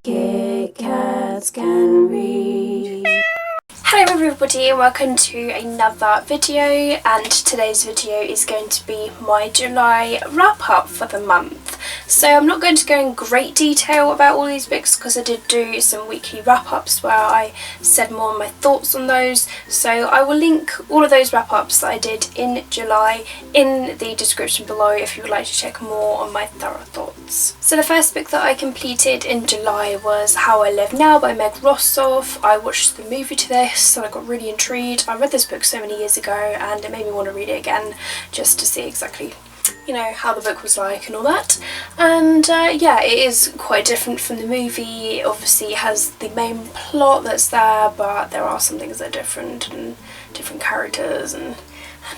Kit Kats Can Read. Hello everybody and welcome to another video, and today's video is going to be my July wrap up for the month. So I'm not going to go in great detail about all these books because I did do some weekly wrap ups where I said more of my thoughts on those. So I will link all of those wrap ups that I did in July in the description below if you would like to check more on my thorough thoughts. So the first book that I completed in July was How I Live Now by Meg Rossoff. I watched the movie to this and I got really intrigued. I read this book so many years ago and it made me want to read it again just to see exactly, you know, how the book was like and all that. And yeah, it is quite different from the movie. Obviously it has the main plot that's there, but there are some things that are different and different characters and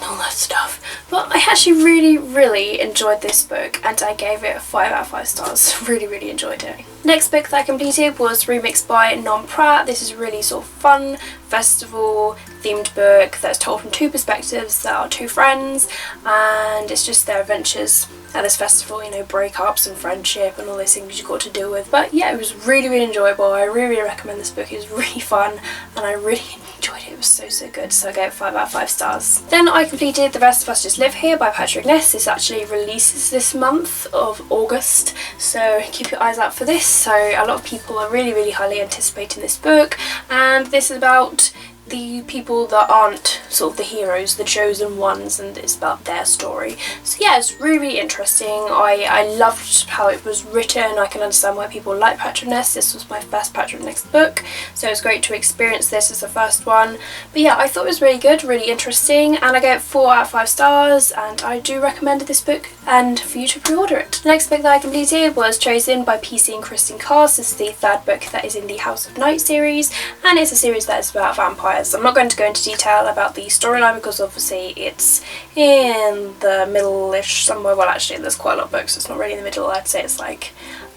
all that stuff. But I actually really enjoyed this book and I gave it 5 out of 5 stars. Really enjoyed it. Next book that I completed was Remixed by Non Pratt. This is a really sort of fun festival themed book that's told from two perspectives that are two friends, and it's just their adventures at this festival, you know, breakups and friendship and all those things you've got to deal with. But yeah, it was really enjoyable. I really recommend this book. It was really fun and I really enjoyed it. It was so good, so I gave it 5 out of 5 stars. Then I completed The Rest of Us Just Live Here by Patrick Ness. This actually releases this month of August, so keep your eyes out for this. So a lot of people are really highly anticipating this book, and this is about the people that aren't sort of the heroes, the chosen ones, and it's about their story. So yeah, it's really interesting. I loved how it was written. I can understand why people like Patrick Ness. This was my first Patrick Ness book, so it was great to experience this as the first one. But yeah, I thought it was really good, really interesting, and I gave it 4 out of 5 stars, and I do recommend this book and for you to pre-order it. The next book that I completed was Chosen by PC and Kristen Cast. This is the third book that is in the House of Night series, and it's a series that is about vampires. I'm not going to go into detail about the storyline because obviously it's in the middle-ish somewhere. Well, actually there's quite a lot of books, so it's not really in the middle. I'd say it's like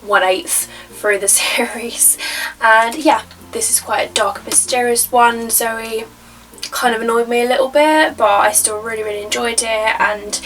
1/8 through the series. And yeah, this is quite a dark, mysterious one. Zoe kind of annoyed me a little bit, but I still really enjoyed it, and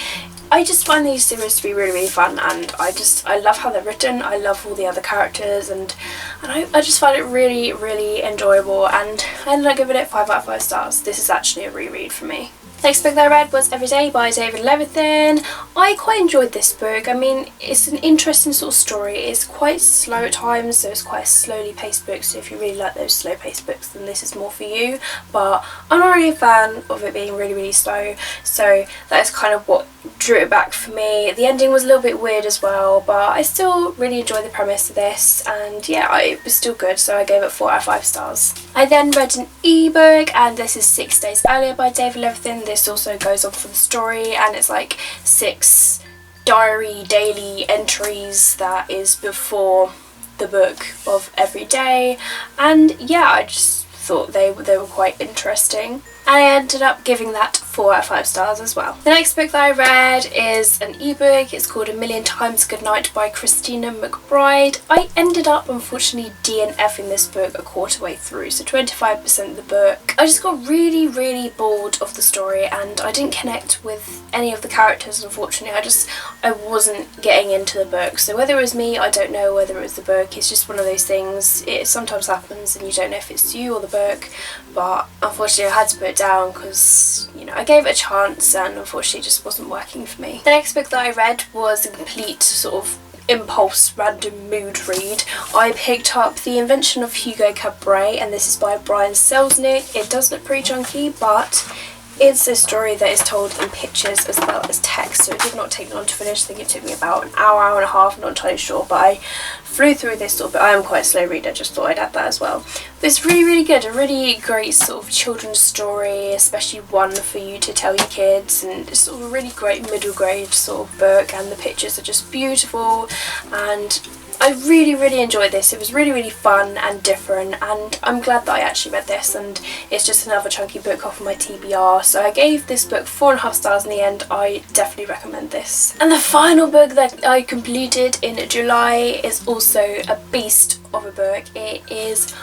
I just find these series to be really fun, and I love how they're written. I love all the other characters, and I just find it really enjoyable, and I ended up giving it 5 out of 5 stars. This is actually a reread for me. Next book that I read was Every Day by David Levithan. I quite enjoyed this book. I mean, it's an interesting sort of story. It's quite slow at times, so it's quite a slowly paced book, so if you really like those slow paced books then this is more for you. But I'm not really a fan of it being really slow, so that is kind of what drew it back for me. The ending was a little bit weird as well, but I still really enjoyed the premise of this, and yeah, it was still good, so I gave it 4 out of 5 stars. I then read an ebook, and this is 6 Days Earlier by David Levithan. This also goes on for the story, and it's like 6 diary daily entries that is before the book of Every Day, and yeah, I just thought they were quite interesting. I ended up giving that 4 out of 5 stars as well. The next book that I read is an ebook. It's called A Million Times Goodnight by Christina McBride. I ended up unfortunately DNFing this book a quarter way through, so 25% of the book. I just got really bored of the story, and I didn't connect with any of the characters, unfortunately. I wasn't getting into the book. So whether it was me, I don't know, whether it was the book, it's just one of those things. It sometimes happens and you don't know if it's you or the book, but unfortunately I had to put it down because, you know, I gave it a chance and unfortunately it just wasn't working for me. The next book that I read was a complete sort of impulse random mood read. I picked up The Invention of Hugo Cabret, and this is by Brian Selznick. It does look pretty chunky, but it's a story that is told in pictures as well as text, so it did not take long to finish. I think it took me about an hour and a half, I'm not entirely sure, but I flew through this sort of bit. I am quite a slow reader, just thought I'd add that as well. But it's really good, a really great sort of children's story, especially one for you to tell your kids, and it's sort of a really great middle grade sort of book, and the pictures are just beautiful, and I really enjoyed this. It was really fun and different, and I'm glad that I actually read this, and it's just another chunky book off of my TBR. So I gave this book 4.5 stars in the end. I definitely recommend this. And the final book that I completed in July is also a beast of a book. It is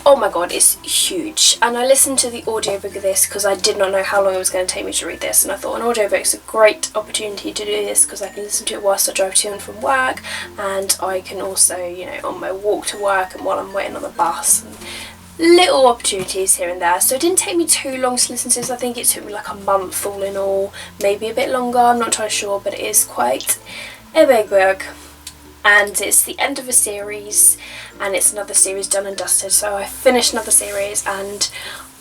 oh my god, it's huge. And I listened to the audiobook of this because I did not know how long it was going to take me to read this, and I thought an audiobook is a great opportunity to do this because I can listen to it whilst I drive to and from work, and I can also, you know, on my walk to work and while I'm waiting on the bus, and little opportunities here and there. So it didn't take me too long to listen to this. I think it took me like a month all in all, maybe a bit longer, I'm not entirely sure, but it is quite a big book. And it's the end of a series, and it's another series done and dusted. So I finished another series and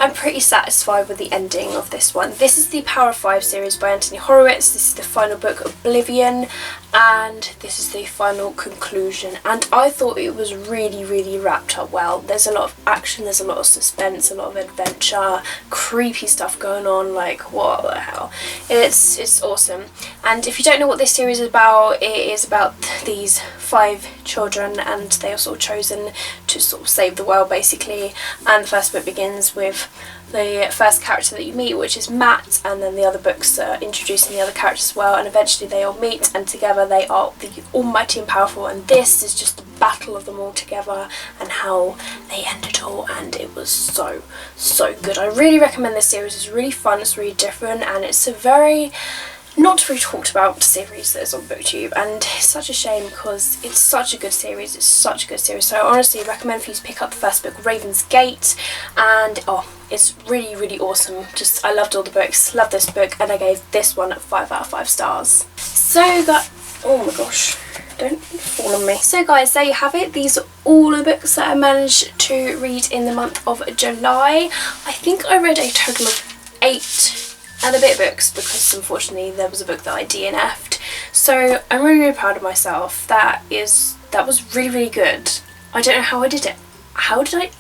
I'm pretty satisfied with the ending of this one. This is the Power of Five series by Anthony Horowitz. This is the final book, Oblivion, and this is the final conclusion. And I thought it was really wrapped up well. There's a lot of action, there's a lot of suspense, a lot of adventure, creepy stuff going on, like what the hell. It's awesome. And if you don't know what this series is about, it is about these 5 children, and they are sort of chosen to sort of save the world basically. And the first book begins with the first character that you meet, which is Matt, and then the other books are introducing the other characters as well, and eventually they all meet, and together they are the almighty and powerful. And this is just the battle of them all together and how they end it all, and it was so good. I really recommend this series. It's really fun, it's really different, and it's a very not very talked about series that is on BookTube, and it's such a shame because it's such a good series. So I honestly recommend for you to pick up the first book, Raven's Gate, and oh, it's really awesome. Just, I loved all the books, loved this book, and I gave this one 5 out of 5 stars. So that, oh my gosh, don't fall on me. So guys, there you have it. These are all the books that I managed to read in the month of July. I think I read a total of 8 and a bit of books because unfortunately there was a book that I DNF'd. So I'm really proud of myself. That was really good. I don't know how I did it. How did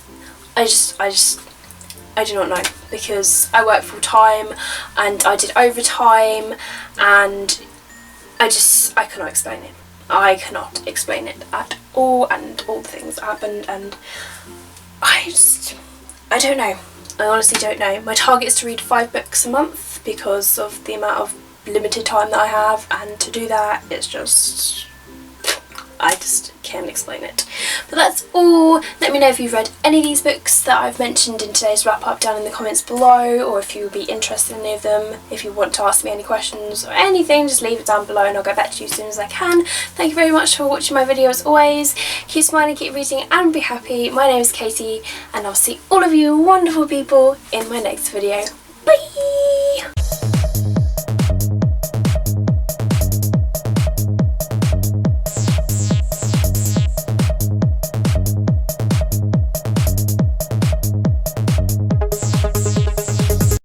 I do not know, because I work full time and I did overtime, and I cannot explain it. I cannot explain it at all, and all the things that happened, and I don't know. I honestly don't know. My target is to read 5 books a month because of the amount of limited time that I have, and to do that, it's just, I just can't explain it. But that's all. Let me know if you've read any of these books that I've mentioned in today's wrap up down in the comments below, or if you would be interested in any of them. If you want to ask me any questions or anything, just leave it down below and I'll get back to you as soon as I can. Thank you very much for watching my video as always. Keep smiling, keep reading, and be happy. My name is Katie, and I'll see all of you wonderful people in my next video. Bye!